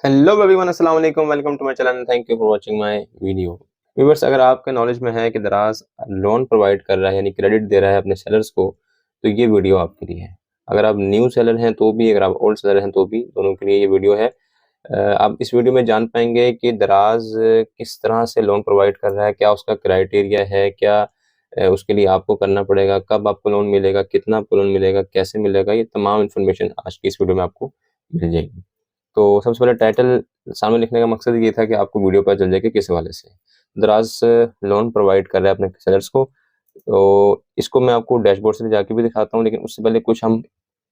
Hello everyone, अस्सलाम वालेकुम, welcome to my channel, thank you for watching my video. Viewers, अगर आपके knowledge में है कि दराज लोन प्रोवाइड कर रहा है यानी क्रेडिट दे रहा है अपने सेलर्स को, तो ये वीडियो आपके लिए है। अगर आप न्यू सेलर हैं तो भी, अगर आप ओल्ड सेलर हैं तो भी, दोनों के लिए ये वीडियो है। आप इस वीडियो में जान पाएंगे कि दराज किस तरह से लोन प्रोवाइड कर रहा है, क्या उसका क्राइटेरिया है, क्या उसके लिए आपको करना पड़ेगा, कब आपको लोन मिलेगा, कितना आपको लोन मिलेगा, कैसे मिलेगा, ये तमाम इन्फॉर्मेशन आज की इस वीडियो में आपको मिल जाएगी। तो सबसे पहले टाइटल सामने लिखने का मकसद ये था कि आपको वीडियो पता चल जाए कि किस हवाले से दराज लोन प्रोवाइड कर रहा है अपने सेलर्स को। तो इसको मैं आपको डैशबोर्ड से जाके भी दिखाता हूँ, लेकिन उससे पहले कुछ हम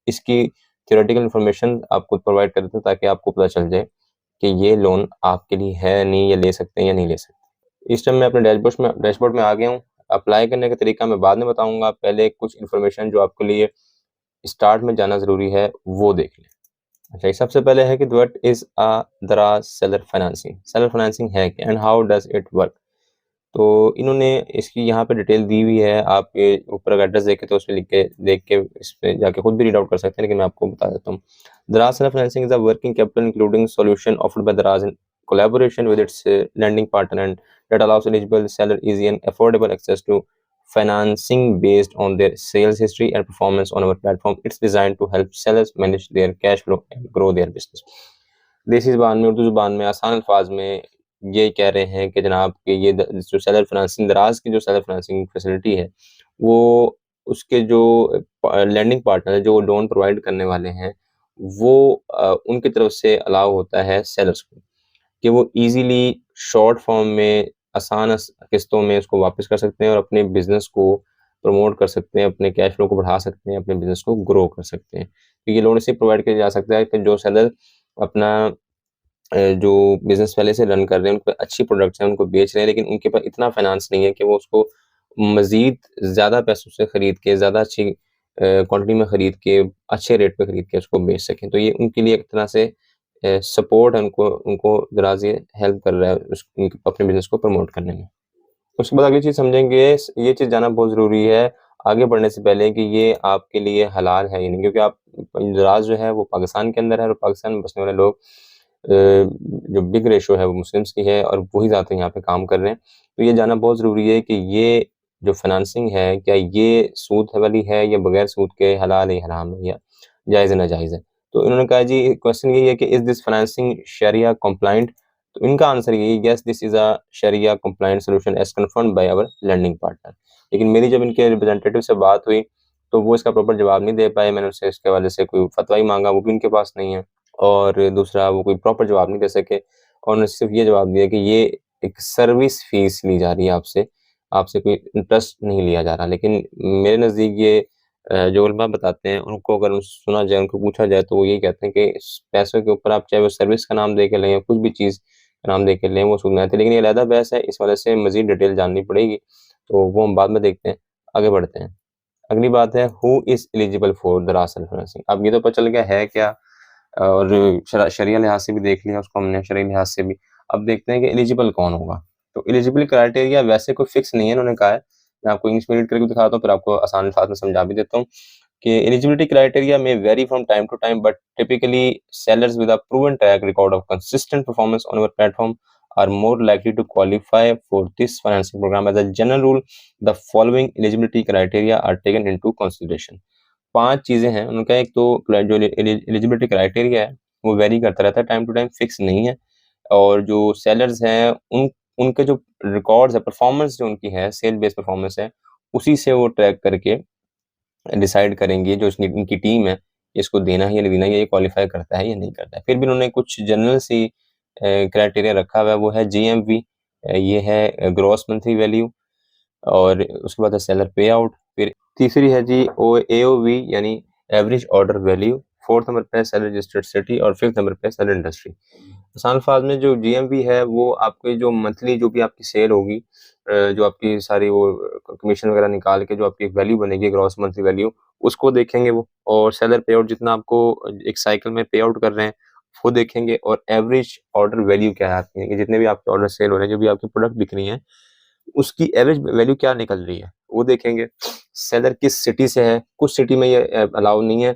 इसकी थ्योरेटिकल इन्फॉर्मेशन आपको प्रोवाइड कर देते हैं ताकि आपको पता चल जाए कि ये लोन आपके लिए है नहीं, या ले सकते हैं या नहीं ले सकते। इस टाइम मैं अपने डैशबोर्ड में आ गया हूँ। अप्लाई करने का तरीका मैं बाद में बताऊँगा, पहले कुछ इन्फॉर्मेशन जो आपके लिए स्टार्ट में जाना ज़रूरी है वो देख लें। अच्छा, सबसे पहले है कि व्हाट इज दराज सेलर फाइनेंसिंग। सेलर फाइनेंसिंग है क्या and how does it work. तो इन्होंने इसकी यहाँ पे डिटेल दी हुई है, आप ये ऊपर एड्रेस देखे तो उसमें देख के इस पे जाके खुद भी रीड आउट कर सकते हैं, लेकिन मैं आपको बता देता हूँ। दराज seller financing is a working capital including solution offered by दराज इन collaboration with its lending partner, and that allows eligible seller easy and affordable access to financing based on their sales history and performance on our platform. It's designed to help sellers manage their cash flow and grow their business. देसी ज़ुबान में, उर्दू ज़ुबान में, आसान अल्फाज में ये कह रहे हैं कि जनाब कि ये जो सेलर फाइनेंसिंग, दराज की जो सेलर फाइनेंसिंग फैसिलिटी है, वो उसके जो लैंडिंग पार्टनर है, जो लोन प्रोवाइड करने वाले हैं, वो उनकी तरफ से अलाउ होता है सेलर्स को कि वो ईज़िली शॉर्ट फॉर्म में आसान किस्तों में उसको वापस कर सकते हैं और अपने बिज़नेस को प्रमोट कर सकते हैं, अपने कैश फ्लो को बढ़ा सकते हैं, अपने बिज़नेस को ग्रो कर सकते हैं। तो ये लोन इससे प्रोवाइड किया जा सकता है कि जो सेलर अपना जो बिज़नेस पहले से रन कर रहे हैं, उन पे अच्छी प्रोडक्ट्स हैं, उनको बेच रहे हैं, लेकिन उनके पास इतना फाइनेंस नहीं है कि वो उसको मज़ीद ज़्यादा पैसों से खरीद के, ज़्यादा अच्छी क्वांटिटी में खरीद के, अच्छे रेट पे खरीद के उसको बेच सकें। तो ये उनके लिए एक तरह से सपोर्ट है, उनको उनको दराज़ ये हेल्प कर रहा है अपने बिज़नेस को प्रमोट करने में। उसके बाद अगली चीज़ समझेंगे, ये चीज़ जानना बहुत ज़रूरी है आगे बढ़ने से पहले कि ये आपके लिए हलाल है या नहीं, क्योंकि आप दराज जो है वो पाकिस्तान के अंदर है और पाकिस्तान में बसने वाले लोग जो बिग रेशो है वो मुस्लिम्स की है और वही ज़्यादा यहाँ पे काम कर रहे हैं। तो ये जानना बहुत ज़रूरी है कि ये जो फाइनेंसिंग है, क्या ये सूद वाली है या बगैर सूद के, हलाल है, हराम है, या जायज़ है, नाजायज़ है। तो इन्होंने कहा जी, क्वेश्चन यही है कि इज़ दिस फाइनेंसिंग शरिया कंप्लायंट। तो इनका आंसर यही, यस दिस इज़ अ शरिया compliant solution as confirmed by our lending partner. लेकिन मेरी जब इनके रिप्रेजेंटेटिव से बात हुई तो वो इसका प्रॉपर जवाब नहीं दे पाए। मैंने उससे इसके हवाले से कोई फतवा ही माँगा, वो भी उनके पास नहीं है, और दूसरा वो कोई प्रॉपर जवाब नहीं दे सके। और उन्होंने सिर्फ़ ये जवाब दिया कि ये एक सर्विस फ़ीस ली जा रही है आपसे, आपसे कोई इंटरेस्ट नहीं लिया जा रहा। लेकिन मेरे नज़दीक ये जो उलमा बताते हैं, उनको अगर सुना जाए, उनको पूछा जाए, तो वो यही कहते हैं कि इस पैसों के ऊपर आप चाहे वो सर्विस का नाम दे के लें या कुछ भी चीज़ का नाम दे के लें, वो सूद में आती है। लेकिन ये अलहदा बहस है, इस वजह से मज़ीद डिटेल जाननी पड़ेगी, तो वो हम बाद में देखते हैं। आगे बढ़ते हैं। अगली बात है, हू इज़ एलिजिबल फॉर दराज सेल्फ फाइनेंसिंग। अब ये तो पता चल गया है क्या, और शरिया लिहाज से भी देख लिया उसको हमने, शरई लिहाज से भी। अब देखते हैं कि एलिजिबल कौन होगा। तो एलिजिबल क्राइटेरिया वैसे कोई फिक्स नहीं है, इन्होंने कहा है। मैं आपको इंग्लिश में रीड करके दिखाता हूँ, फिर आपको आसान अल्फाज में समझा भी देता हूँ कि एलिजिबिलिटी क्राइटेरिया में vary from time to time, but typically sellers with a proven track record of consistent performance on our platform are more likely to qualify for this financing program. As a general rule, the following eligibility criteria are taken into consideration. 5 चीज़ें हैं उनका। एक तो जो eligibility criteria है वो very करता रहता है, टाइम टू टाइम फिक्स नहीं है। और जो सेलर्स हैं उनके जो रिकॉर्ड्स है, परफॉर्मेंस जो उनकी है, सेल बेस्ड परफॉर्मेंस है, उसी से वो ट्रैक करके डिसाइड करेंगे, जो इनकी टीम है, इसको देना है या नहीं देना, ये क्वालिफाई करता है या नहीं करता है। फिर भी उन्होंने कुछ जनरल सी क्राइटेरिया रखा हुआ है, वो है जीएमवी, ये है ग्रॉस मंथली वैल्यू, और उसके बाद है सेलर पे आउट। फिर तीसरी है जी एओवी यानी average order value. Fourth number पे सेलर रजिस्टर्ड सिटी, और फिफ्थ नंबर पे सेलर इंडस्ट्री। आसान अल्फाज में जो जीएमवी है वो आपके जो मंथली जो भी आपकी सेल होगी, जो आपकी सारी वो कमीशन वगैरह निकाल के जो आपकी वैल्यू बनेगी, ग्रॉस मंथली वैल्यू, उसको देखेंगे वो। और सेलर पे आउट जितना आपको एक साइकिल में पे आउट कर रहे हैं वो देखेंगे। और एवरेज ऑर्डर वैल्यू क्या है आपकी, कि जितने भी आपके ऑर्डर सेल हो रहे हैं, जो भी आपकी प्रोडक्ट बिक रही हैं, उसकी एवरेज वैल्यू क्या निकल रही है वो देखेंगे। सेलर किस सिटी से है, कुछ सिटी में ये अलाउ नहीं है,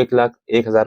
1,01,000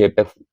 JPEG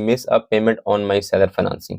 miss a payment on my seller financing.